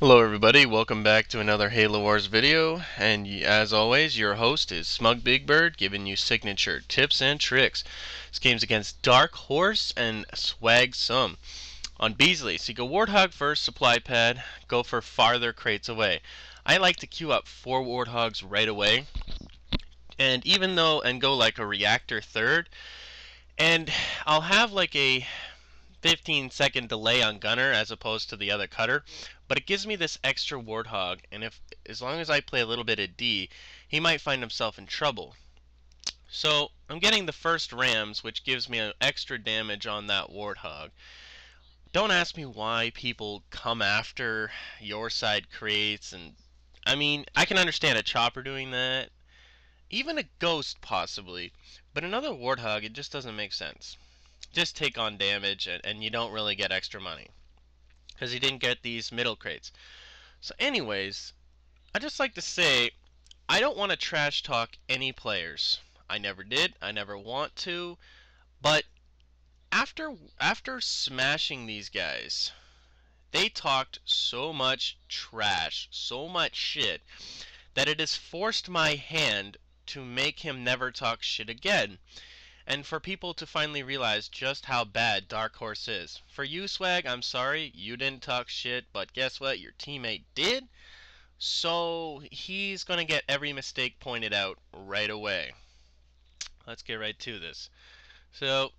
Hello everybody, welcome back to another Halo Wars video, and as always, your host is Smug Big Bird, giving you signature tips and tricks. This game's against Dark Horse and Swag Some. On Beasley, seek a Warthog first, supply pad, go for farther crates away. I like to queue up 4 Warthogs right away, and go like a reactor third, and I'll have like a 15-second delay on gunner as opposed to the other cutter, but it gives me this extra warthog, and as long as I play a little bit of D, he might find himself in trouble. So I'm getting the first rams, which gives me an extra damage on that warthog. Don't ask me why people come after your side crates, and I mean, I can understand a chopper doing that, even a ghost possibly, but another warthog, it just doesn't make sense. Just take on damage, and you don't really get extra money because you didn't get these middle crates. So anyways, I just like to say I don't want to trash talk any players. I never did, I never want to, but after smashing these guys, they talked so much trash, so much shit, that it has forced my hand to make him never talk shit again. And for people to finally realize just how bad Dark Horse is. For you, Swag, I'm sorry, you didn't talk shit, but guess what? Your teammate did. So he's going to get every mistake pointed out right away. Let's get right to this. So,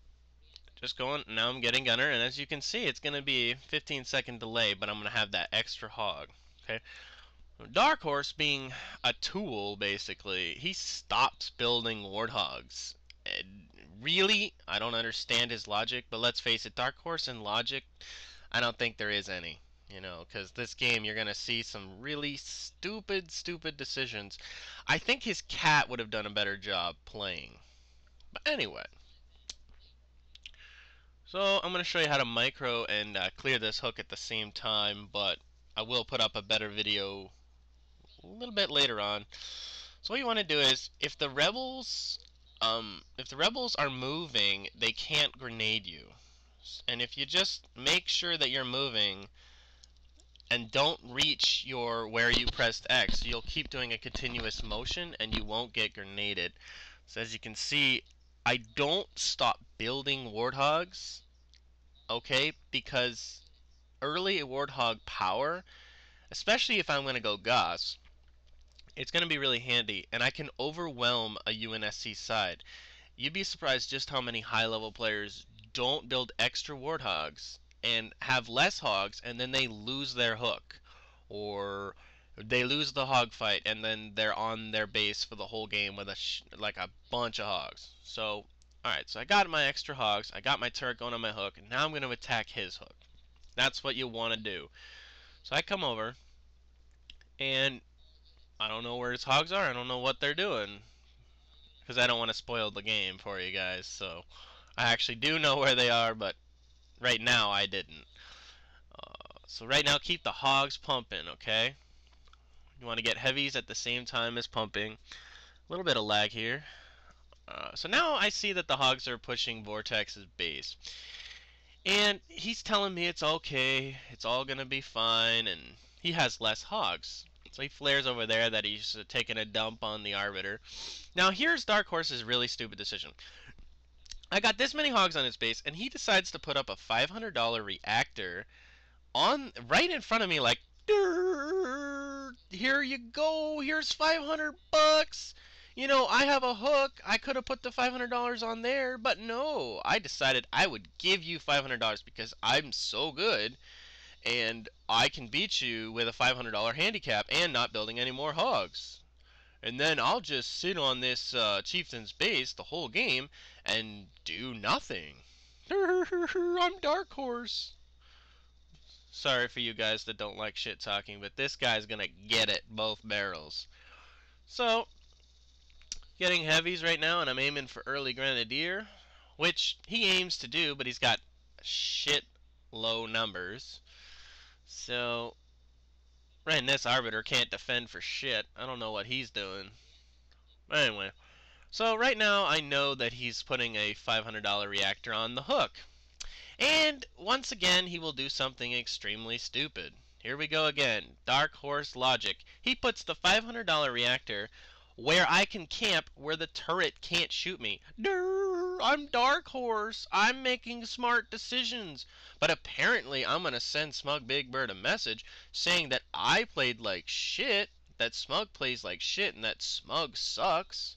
just going, now I'm getting gunner, and as you can see, it's going to be a 15-second delay, but I'm going to have that extra hog. Okay. Dark Horse being a tool, basically, he stops building warthogs. Really, I don't understand his logic, but let's face it, Dark Horse and logic, I don't think there is any. You know, because this game you're going to see some really stupid decisions. I think his cat would have done a better job playing. But anyway. So I'm going to show you how to micro and clear this hook at the same time, but I will put up a better video a little bit later on. So what you want to do is, if the rebels are moving, they can't grenade you. And if you just make sure that you're moving and don't reach where you pressed X, you'll keep doing a continuous motion and you won't get grenaded. So as you can see, I don't stop building warthogs, okay, because early warthog power, especially if I'm going to go Gauss, it's going to be really handy, and I can overwhelm a UNSC side. You'd be surprised just how many high-level players don't build extra warthogs and have less hogs, and then they lose their hook, or they lose the hog fight, and then they're on their base for the whole game with like a bunch of hogs. So, alright, so I got my extra hogs, I got my turret going on my hook, and now I'm going to attack his hook. That's what you want to do. So I come over, and I don't know where his hogs are. I don't know what they're doing, because I don't want to spoil the game for you guys. So I actually do know where they are, but right now I didn't. So right now, keep the hogs pumping, okay? You want to get heavies at the same time as pumping. A little bit of lag here. So now I see that the hogs are pushing Vortex's base. And he's telling me it's okay, it's all gonna be fine, and he has less hogs. So he flares over there that he's taking a dump on the Arbiter. Now here's Dark Horse's really stupid decision. I got this many hogs on his base, and he decides to put up a $500 reactor right in front of me, like, here you go, here's 500 bucks. You know, I have a hook, I could have put the $500 on there, but no, I decided I would give you $500 because I'm so good, and I can beat you with a $500 handicap and not building any more hogs. And then I'll just sit on this chieftain's base the whole game and do nothing. I'm Dark Horse. Sorry for you guys that don't like shit talking, but this guy's gonna get it both barrels. So, getting heavies right now, and I'm aiming for early Grenadier, which he aims to do, but he's got shit low numbers. So, right, and this Arbiter can't defend for shit. I don't know what he's doing. But anyway, so right now I know that he's putting a $500 reactor on the hook. And once again, he will do something extremely stupid. Here we go again. Dark Horse logic. He puts the $500 reactor where I can camp where the turret can't shoot me. Durr, I'm Dark Horse. I'm making smart decisions. But apparently I'm going to send Smug Big Bird a message saying that I played like shit, that Smug plays like shit, and that Smug sucks.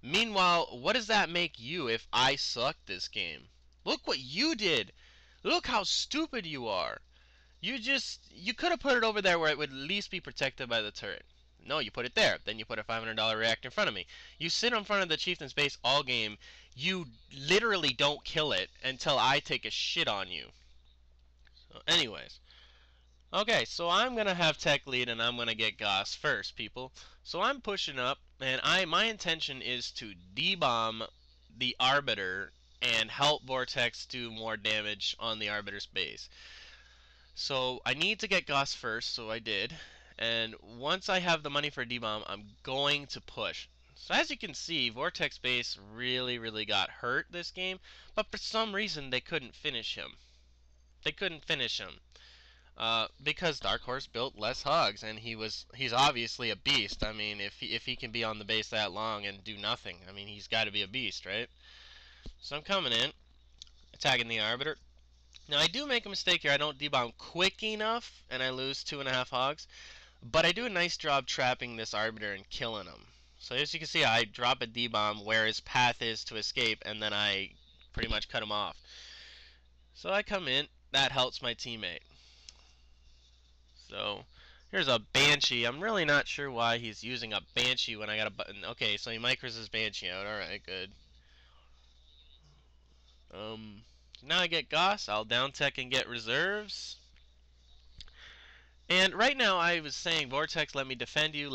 Meanwhile, what does that make you if I suck this game? Look what you did. Look how stupid you are. You could have put it over there where it would at least be protected by the turret. No, you put it there. Then you put a $500 reactor in front of me. You sit in front of the chieftain's base all game. You literally don't kill it until I take a shit on you. So anyways. Okay, so I'm going to have tech lead and I'm going to get Goss first, people. So I'm pushing up and my intention is to D-bomb the Arbiter and help Vortex do more damage on the Arbiter's base. So I need to get Goss first, so I did. And once I have the money for D-bomb, I'm going to push. So as you can see, Vortex base really got hurt this game, but for some reason they couldn't finish him. They couldn't finish him. Because Dark Horse built less hogs, and he's obviously a beast. I mean, if he can be on the base that long and do nothing, I mean, he's got to be a beast, right? So I'm coming in, attacking the Arbiter. Now I do make a mistake here. I don't D-bomb quick enough, and I lose 2.5 hogs. But I do a nice job trapping this Arbiter and killing him. So as you can see, I drop a D-bomb where his path is to escape, and then I pretty much cut him off. So I come in. That helps my teammate. So here's a Banshee. I'm really not sure why he's using a Banshee when I got a button. Okay, so he micros his Banshee out. Alright, good. Now I get Goss. I'll down tech and get reserves. And right now I was saying, Vortex, let me defend you,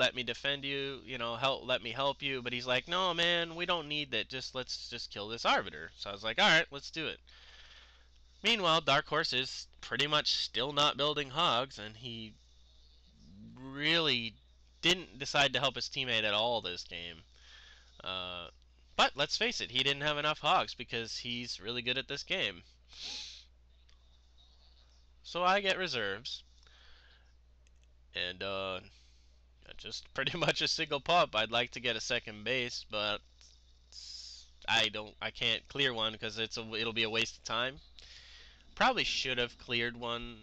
you know, let me help you. But he's like, no, man, we don't need that. Let's just kill this Arbiter. So I was like, alright, let's do it. Meanwhile, Dark Horse is pretty much still not building hogs, and he really didn't decide to help his teammate at all this game. But let's face it, he didn't have enough hogs because he's really good at this game. So I get reserves. And just pretty much a single pump. I'd like to get a second base, but I can't clear one because it'll be a waste of time. Probably should have cleared one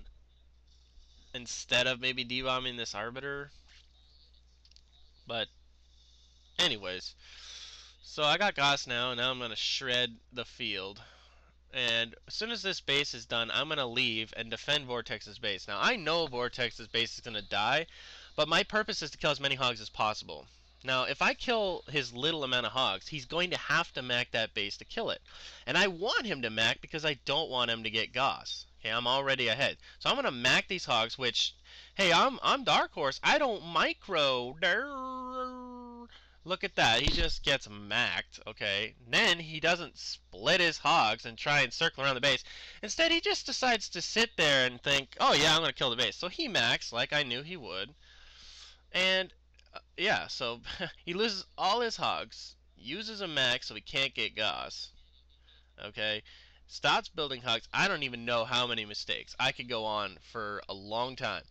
instead of maybe D-bombing this Arbiter. But anyways, so I got Goss now, and now I'm gonna shred the field. And as soon as this base is done, I'm going to leave and defend Vortex's base. Now, I know Vortex's base is going to die, but my purpose is to kill as many hogs as possible. Now, if I kill his little amount of hogs, he's going to have to mac that base to kill it. And I want him to mac because I don't want him to get Goss. Okay, I'm already ahead. So I'm going to mac these hogs, which, hey, I'm Dark Horse. I don't micro. Look at that. He just gets macked, okay? Then he doesn't split his hogs and try and circle around the base. Instead, he just decides to sit there and think, oh yeah, I'm going to kill the base. So he macks like I knew he would. And, yeah, so he loses all his hogs, uses a max so he can't get Goss, okay? Stops building hogs. I don't even know how many mistakes. I could go on for a long time.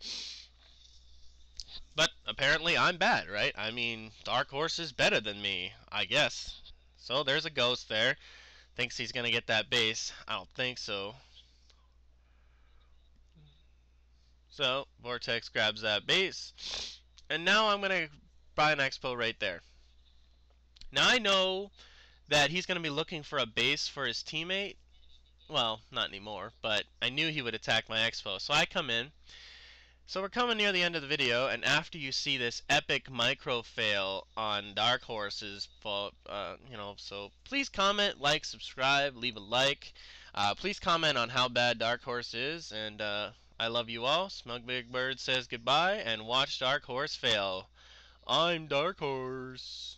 But apparently I'm bad, right? I mean, Dark Horse is better than me, I guess. So there's a ghost there. Thinks he's going to get that base. I don't think so. So Vortex grabs that base. And now I'm going to buy an expo right there. Now I know that he's going to be looking for a base for his teammate. Well, not anymore, but I knew he would attack my expo. So I come in. So we're coming near the end of the video, and after you see this epic micro fail on Dark Horse's fault, so please comment, like, subscribe, leave a like. Please comment on how bad Dark Horse is, and I love you all. Smug Big Bird says goodbye, and watch Dark Horse fail. I'm Dark Horse.